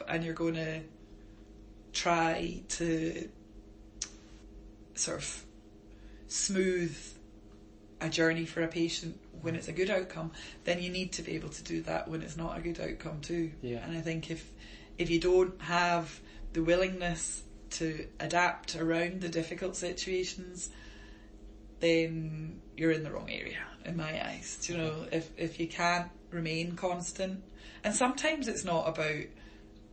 and you're going to try to sort of smooth a journey for a patient when it's a good outcome, then you need to be able to do that when it's not a good outcome too. Yeah. And I think if you don't have the willingness to adapt around the difficult situations, then you're in the wrong area in my eyes. Do you know, if you can't remain constant, and sometimes it's not about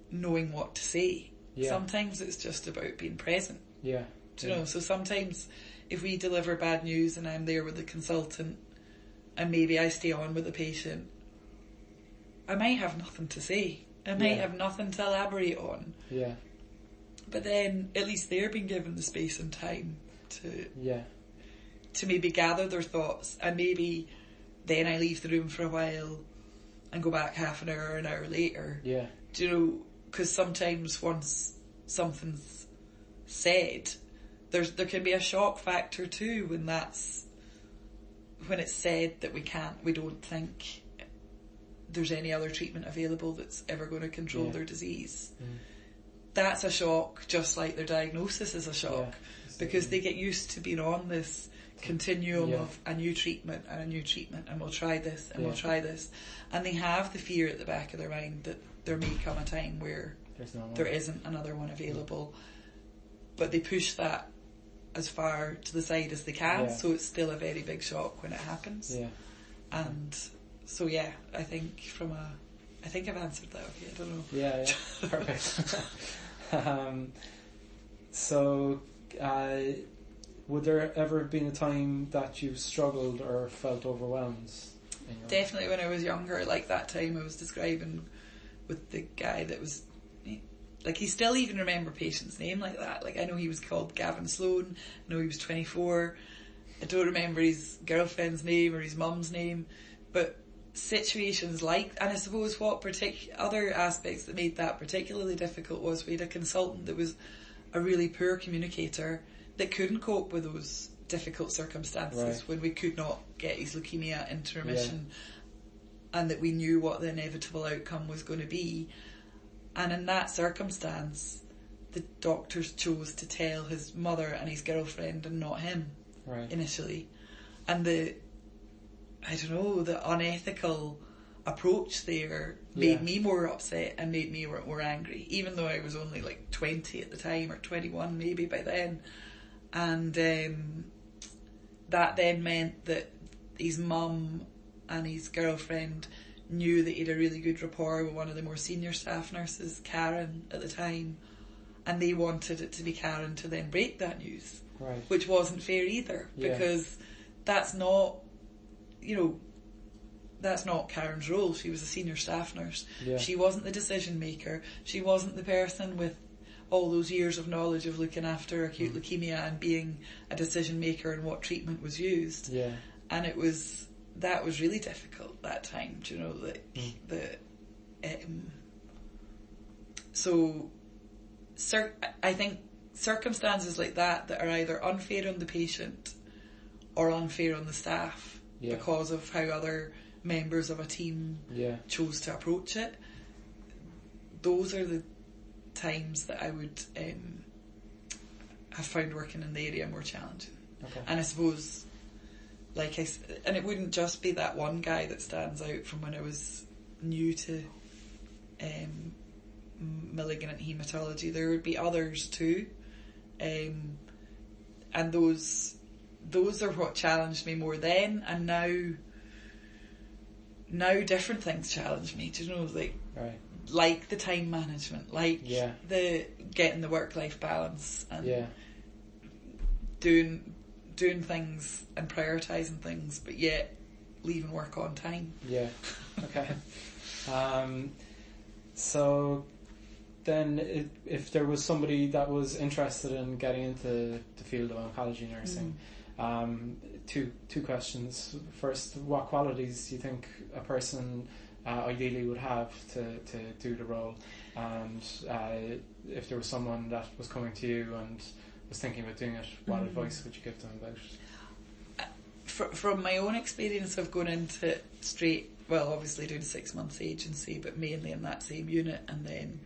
knowing what to say. Yeah. Sometimes it's just about being present. Yeah. Do you know? So sometimes if we deliver bad news and I'm there with the consultant and maybe I stay on with the patient, I might have nothing to say. I might have nothing to elaborate on. Yeah. But then at least they're being given the space and time to maybe gather their thoughts, and maybe then I leave the room for a while and go back half an hour or an hour later. Yeah. Do you know, because sometimes once something's said, there can be a shock factor too when it's said that we don't think there's any other treatment available that's ever going to control their disease. That's a shock, just like their diagnosis is a shock, because they get used to being on this continuum of a new treatment and a new treatment, and we'll try this and we'll try this, and they have the fear at the back of their mind that there may come a time where there isn't another one available, but they push that as far to the side as they can, so it's still a very big shock when it happens. And so I think I think I've answered that. Okay, I don't know. Perfect. So would there ever have been a time that you struggled or felt overwhelmed? Definitely when I was younger, like that time I was describing with the guy that was, like, he still even remember patient's name like that. Like, I know he was called Gavin Sloan, I know he was 24, I don't remember his girlfriend's name or his mum's name, but situations like, and I suppose what other aspects that made that particularly difficult was we had a consultant that was a really poor communicator that couldn't cope with those difficult circumstances when we could not get his leukemia into remission, and that we knew what the inevitable outcome was going to be. And in that circumstance, the doctors chose to tell his mother and his girlfriend and not him initially. And the unethical approach there made me more upset and made me more angry, even though I was only like 20 at the time, or 21 maybe by then. And that then meant that his mum and his girlfriend knew that he had a really good rapport with one of the more senior staff nurses, Karen, at the time, and they wanted it to be Karen to then break that news, which wasn't fair either, because that's not Karen's role. She was a senior staff nurse. She wasn't the decision maker. She wasn't the person with all those years of knowledge of looking after acute leukemia and being a decision maker in what treatment was used. And that was really difficult that time, do you know, I think circumstances like that are either unfair on the patient or unfair on the staff because of how other members of a team chose to approach it. Those are the times that I would have found working in the area more challenging. And I suppose, like I said, and it wouldn't just be that one guy that stands out from when I was new to malignant haematology. There would be others too, and those are what challenged me more then, and now different things challenge me. Do you know, like the time management, like the getting the work-life balance, and doing things and prioritising things, but yet leaving work on time. So then if there was somebody that was interested in getting into the field of oncology nursing, two questions. First, what qualities do you think a person ideally would have to do the role? And if there was someone that was coming to you and was thinking about doing it, what advice would you give them about it? From my own experience of going into it straight well, obviously doing 6 months agency, but mainly in that same unit, and then